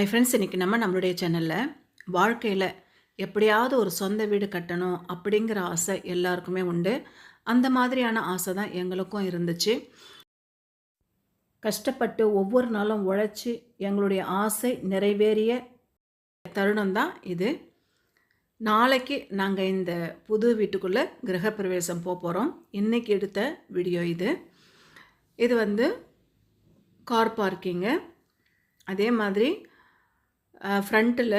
Hi friends, இன்றைக்கி நம்மளுடைய சேனலில் வாழ்க்கையில் எப்படியாவது ஒரு சொந்த வீடு கட்டணும் அப்படிங்கிற ஆசை எல்லாருக்குமே உண்டு. அந்த மாதிரியான ஆசை தான் எங்களுக்கும் இருந்துச்சு. கஷ்டப்பட்டு ஒவ்வொரு நாளும் உழைச்சி எங்களுடைய ஆசை நிறைவேறிய தருணம் தான் இது. நாளைக்கு நாங்கள் இந்த புது வீட்டுக்குள்ளே கிரகப்பிரவேசம் போகிறோம். இன்றைக்கி எடுத்த வீடியோ இது. இது வந்து கார் பார்க்கிங்கு. அதே மாதிரி ஃப்ரண்ட்டில்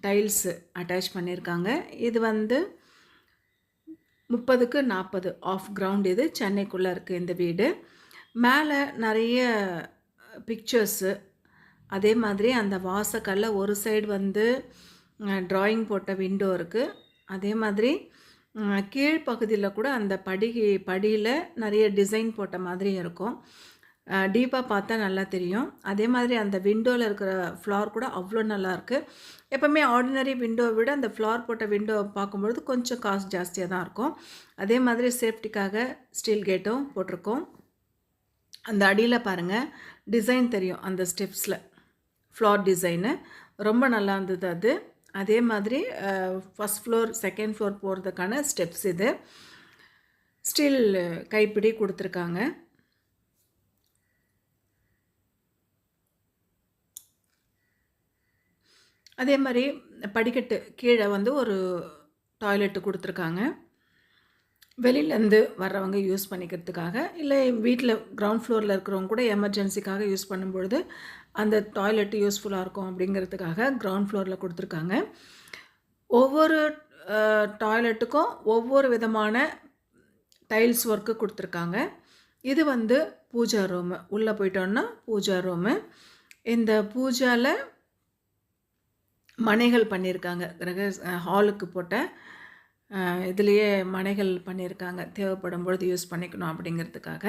டைல்ஸு அட்டாச் பண்ணியிருக்காங்க. இது வந்து 30க்கு 40 ஆஃப் கிரவுண்ட். இது சென்னைக்குள்ளே இருக்குது இந்த வீடு. மேலே நிறைய பிக்சர்ஸு, அதே மாதிரி அந்த வாசக்கல்ல ஒரு சைடு வந்து ட்ராயிங் போட்ட விண்டோ இருக்குது. அதே மாதிரி கீழ்ப்பகுதியில் கூட அந்த படியில் நிறைய டிசைன் போட்ட மாதிரி இருக்கும். டீப்பாக பார்த்தா நல்லா தெரியும். அதே மாதிரி அந்த விண்டோவில் இருக்கிற ஃப்ளார் கூட அவ்வளோ நல்லாயிருக்கு. எப்போவுமே ஆர்டினரி விண்டோவை விட அந்த ஃப்ளார் போட்ட விண்டோவை பார்க்கும்பொழுது கொஞ்சம் காஸ்ட் ஜாஸ்தியாக தான் இருக்கும். அதே மாதிரி சேஃப்டிக்காக ஸ்டீல் கேட்டும் போட்டிருக்கோம். அந்த அடியில் பாருங்கள், டிசைன் தெரியும் அந்த ஸ்டெப்ஸில், ஃப்ளார் டிசைனு ரொம்ப நல்லா இருந்தது அது. அதே மாதிரி ஃபஸ்ட் ஃப்ளோர் செகண்ட் ஃப்ளோர் போகிறதுக்கான ஸ்டெப்ஸ் இது. ஸ்டீல் கைப்பிடி கொடுத்துருக்காங்க. அதே மாதிரி படிக்கட்டு கீழே வந்து ஒரு டாய்லெட்டு கொடுத்துருக்காங்க. வெளியிலேருந்து வர்றவங்க யூஸ் பண்ணிக்கிறதுக்காக, இல்லை வீட்டில் கிரவுண்ட் ஃப்ளோரில் இருக்கிறவங்க கூட எமர்ஜென்சிக்காக யூஸ் பண்ணும்பொழுது அந்த டாய்லெட்டு யூஸ்ஃபுல்லாக இருக்கும் அப்படிங்கிறதுக்காக கிரவுண்ட் ஃப்ளோரில் கொடுத்துருக்காங்க. ஒவ்வொரு டாய்லெட்டுக்கும் ஒவ்வொரு விதமான டைல்ஸ் ஒர்க்கு கொடுத்துருக்காங்க. இது வந்து பூஜா ரூமு. உள்ளே போயிட்டோன்னா பூஜா ரூமு. இந்த பூஜாவில் மனைகள் பண்ணியிருக்காங்க. ஹாலுக்கு போட்ட இதுலேயே மனைகள் பண்ணியிருக்காங்க, தேவைப்படும் பொழுது யூஸ் பண்ணிக்கணும் அப்படிங்கிறதுக்காக.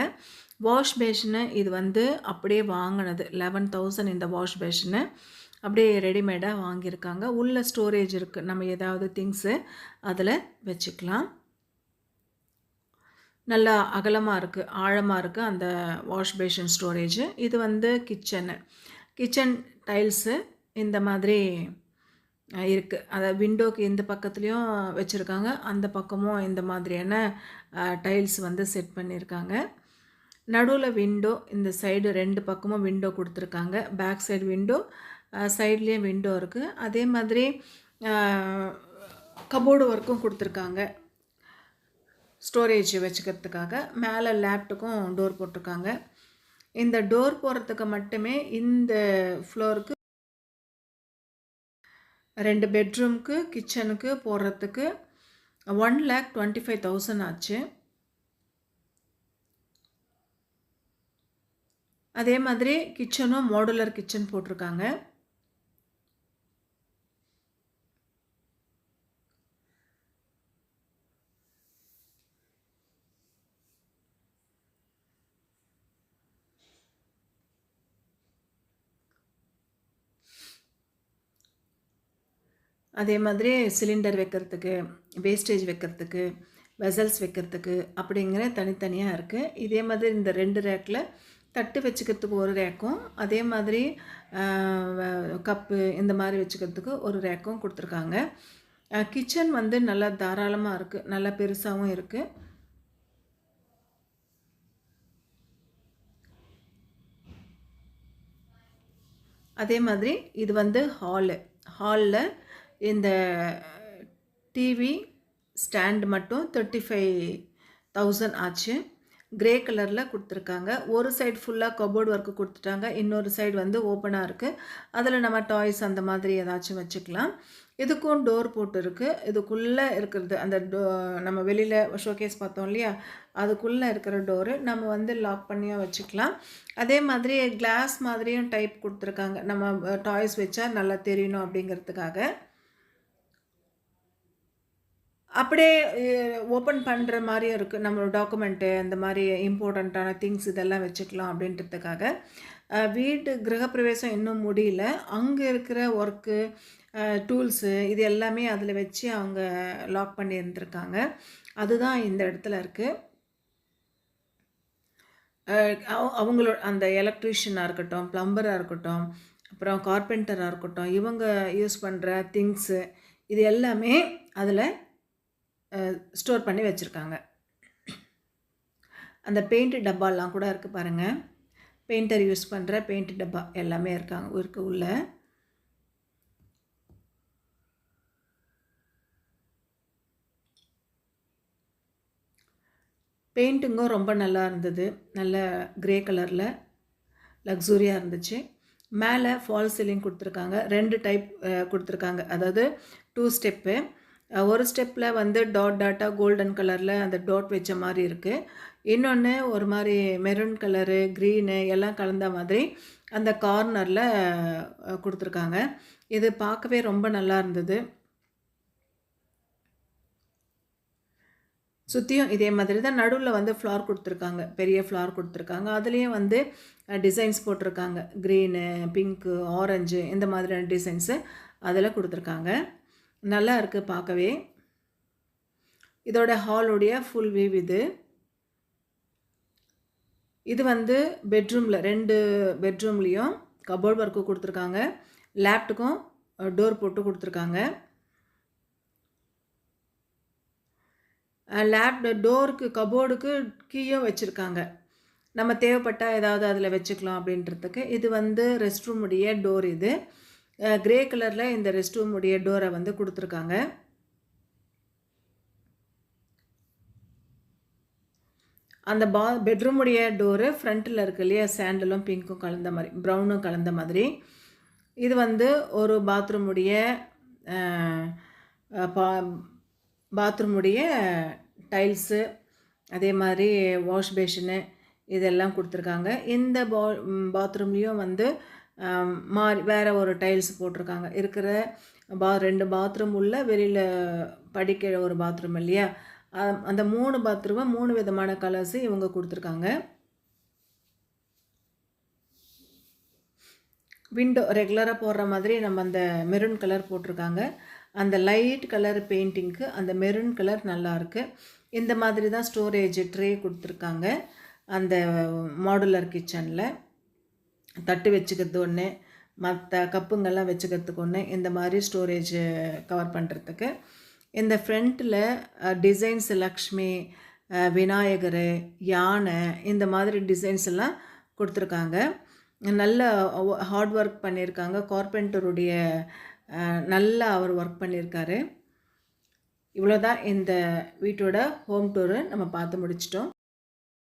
வாஷ் பேஷனு இது வந்து அப்படியே வாங்கினது 11,000. இந்த வாஷ் பேஷனு அப்படியே ரெடிமேடாக வாங்கியிருக்காங்க. உள்ள ஸ்டோரேஜ் இருக்குது, நம்ம ஏதாவது திங்ஸு அதில் வச்சுக்கலாம். நல்லா அகலமாக இருக்குது, ஆழமாக இருக்குது அந்த வாஷ் பேஷன் ஸ்டோரேஜு. இது வந்து கிச்சன் டைல்ஸு இந்த மாதிரி இருக்குது. அதை விண்டோக்கு இந்த பக்கத்துலேயும் வச்சுருக்காங்க, அந்த பக்கமும் இந்த மாதிரியான டைல்ஸ் வந்து செட் பண்ணியிருக்காங்க. நடுவில் விண்டோ, இந்த சைடு 2 பக்கமும் விண்டோ கொடுத்துருக்காங்க. பேக் சைடு விண்டோ, சைட்லேயும் விண்டோ இருக்குது. அதே மாதிரி கபோர்டு ஒர்க்கும் கொடுத்துருக்காங்க ஸ்டோரேஜ் வச்சுக்கிறதுக்காக. மேலே லேப்டுக்கும் டோர் போட்டிருக்காங்க. இந்த டோர் போகிறதுக்கு மட்டுமே இந்த ஃப்ளோருக்கு 2 பெட்ரூமுக்கு கிச்சனுக்கு போடுறதுக்கு 1,25,000 ஆச்சு. அதே மாதிரி கிச்சனும் மாடுலர் கிச்சன் போட்டிருக்காங்க. அதே மாதிரி சிலிண்டர் வைக்கிறதுக்கு, வேஸ்டேஜ் வைக்கிறதுக்கு, வெசல்ஸ் வைக்கிறதுக்கு அப்படிங்கிற தனித்தனியாக இருக்குது. இதே மாதிரி இந்த 2 ரேக்கில் தட்டு வச்சுக்கிறதுக்கு ஒரு ரேக்கும், அதே மாதிரி கப்பு இந்த மாதிரி வச்சுக்கிறதுக்கு ஒரு ரேக்கும் கொடுத்துருக்காங்க. கிச்சன் வந்து நல்லா தாராளமாக இருக்குது, நல்லா பெருசாகவும் இருக்குது. அதே மாதிரி இது வந்து ஹாலில் இந்த டிவி ஸ்டாண்ட் மட்டும் 35,000 ஆச்சு. கிரே கலரில் கொடுத்துருக்காங்க. ஒரு சைடு ஃபுல்லாக கபோர்டு ஒர்க்கு கொடுத்துட்டாங்க, இன்னொரு சைடு வந்து ஓப்பனாக இருக்குது. அதில் நம்ம டாய்ஸ் அந்த மாதிரி ஏதாச்சும் வச்சுக்கலாம். இதுக்கும் டோர் போட்டு இருக்குது. இதுக்குள்ளே இருக்கிறது அந்த நம்ம வெளியில் ஷோகேஸ் பார்த்தோம் இல்லையா, அதுக்குள்ளே இருக்கிற டோரு நம்ம வந்து லாக் பண்ணியும் வச்சுக்கலாம். அதே மாதிரி கிளாஸ் மாதிரியும் டைப் கொடுத்துருக்காங்க, நம்ம டாய்ஸ் வச்சா நல்லா தெரியணும் அப்படிங்கிறதுக்காக. அப்படியே ஓப்பன் பண்ணுற மாதிரியும் இருக்குது. நம்மளோட டாக்குமெண்ட்டு அந்த மாதிரி இம்பார்ட்டண்ட்டான திங்ஸ் இதெல்லாம் வச்சுக்கலாம் அப்படின்றதுக்காக. வீட்டு கிரகப்பிரவேசம் இன்னும் முடியல. அங்கே இருக்கிற ஒர்க்கு, டூல்ஸு இது எல்லாமே அதில் வச்சு அவங்க லாக் பண்ணி இருந்திருக்காங்க. அதுதான் இந்த இடத்துல இருக்குது. அவங்களோட அந்த எலக்ட்ரீஷியனாக இருக்கட்டும், ப்ளம்பராக இருக்கட்டும், அப்புறம் கார்பெண்டராக இருக்கட்டும், இவங்க யூஸ் பண்ணுற திங்ஸு இது எல்லாமே அதில் ஸ்டோர் பண்ணி வச்சுருக்காங்க. அந்த பெயிண்ட் டப்பாலாம் கூட இருக்குது பாருங்கள். பெயிண்டர் யூஸ் பண்ணுற பெயிண்ட் டப்பா எல்லாமே இருக்கு உள்ள. பெயிண்டிங்கும் ரொம்ப நல்லா இருந்தது. நல்ல கிரே கலரில் லக்ஸூரியாக இருந்துச்சு. மேலே ஃபால் சீலிங் கொடுத்துருக்காங்க. 2 டைப் கொடுத்துருக்காங்க. அதாவது 2 ஸ்டெப்பு. ஒரு ஸ்டெப்பில் வந்து டாட்டாக கோல்டன் கலரில் அந்த டாட் வச்ச மாதிரி இருக்குது. இன்னொன்று ஒரு மாதிரி மெரூன் கலரு, க்ரீனு எல்லாம் கலந்த மாதிரி அந்த கார்னரில் கொடுத்துருக்காங்க. இது பார்க்கவே ரொம்ப நல்லா இருந்தது. சுற்றியும் இதே மாதிரி தான். நடுவில் வந்து ஃப்ளார் கொடுத்துருக்காங்க. பெரிய ஃப்ளார் கொடுத்துருக்காங்க. அதுலேயும் வந்து டிசைன்ஸ் போட்டிருக்காங்க. க்ரீனு, பிங்க்கு, ஆரஞ்சு இந்த மாதிரியான டிசைன்ஸு அதில் கொடுத்துருக்காங்க. நல்லா இருக்குது பார்க்கவே. இதோட ஹாலுடைய ஃபுல் வியூ இது. இது வந்து பெட்ரூமில் 2 பெட்ரூம்லேயும் கபோர்ட் ஒர்க்கு கொடுத்துருக்காங்க. லேப்டுக்கும் டோர் போட்டு கொடுத்துருக்காங்க. டோருக்கு கபோர்டுக்கு கீயும் வச்சுருக்காங்க. நம்ம தேவைப்பட்டால் ஏதாவது அதில் வச்சுக்கலாம் அப்படின்றதுக்கு. இது வந்து ரெஸ்ட் ரூமுடைய டோர் இது. கிரே கலரில் இந்த ரெஸ்ட் ரூமுடைய டோரை வந்து கொடுத்துருக்காங்க. அந்த பெட்ரூமுடைய டோரு ஃப்ரண்ட்டில் இருக்கு இல்லையா, சாண்டலும் பிங்க்கும் கலந்த மாதிரி, ப்ரௌனும் கலந்த மாதிரி. இது வந்து ஒரு பாத்ரூமுடைய டைல்ஸு, அதே மாதிரி வாஷ் பேஷனு இதெல்லாம் கொடுத்துருக்காங்க. இந்த பாத்ரூம்லேயும் வந்து வேறு ஒரு டைல்ஸ் போட்டிருக்காங்க. இருக்கிற 2 பாத்ரூம் உள்ள வெளியில் படிக்கிற ஒரு பாத்ரூம் இல்லையா, அந்த 3 பாத்ரூமை 3 விதமான கலர்ஸு இவங்க கொடுத்துருக்காங்க. விண்டோ ரெகுலராக போடுற மாதிரி நம்ம அந்த மெரூன் கலர் போட்டிருக்காங்க. அந்த லைட் கலர் பெயிண்டிங்க்கு அந்த மெரூன் கலர் நல்லாயிருக்கு. இந்த மாதிரி தான் ஸ்டோரேஜ் ட்ரே கொடுத்துருக்காங்க. அந்த மாடுலர் கிச்சனில் தட்டு வச்சுக்கிறது ஒன்று, மற்ற கப்புங்கெல்லாம் வச்சுக்கிறதுக்கு ஒன்று, இந்த மாதிரி ஸ்டோரேஜ் கவர் பண்ணுறதுக்கு. இந்த ஃப்ரண்ட்டில் டிசைன்ஸ் லக்ஷ்மி, விநாயகர், யானை இந்த மாதிரி டிசைன்ஸ் எல்லாம் கொடுத்துருக்காங்க. நல்ல ஹார்ட் ஒர்க் பண்ணியிருக்காங்க. கார்பெண்டருடைய நல்லா அவர் ஒர்க் பண்ணியிருக்காரு. இவ்வளோதான் இந்த வீட்டோட ஹோம் டூரு நம்ம பார்த்து முடிச்சிட்டோம்.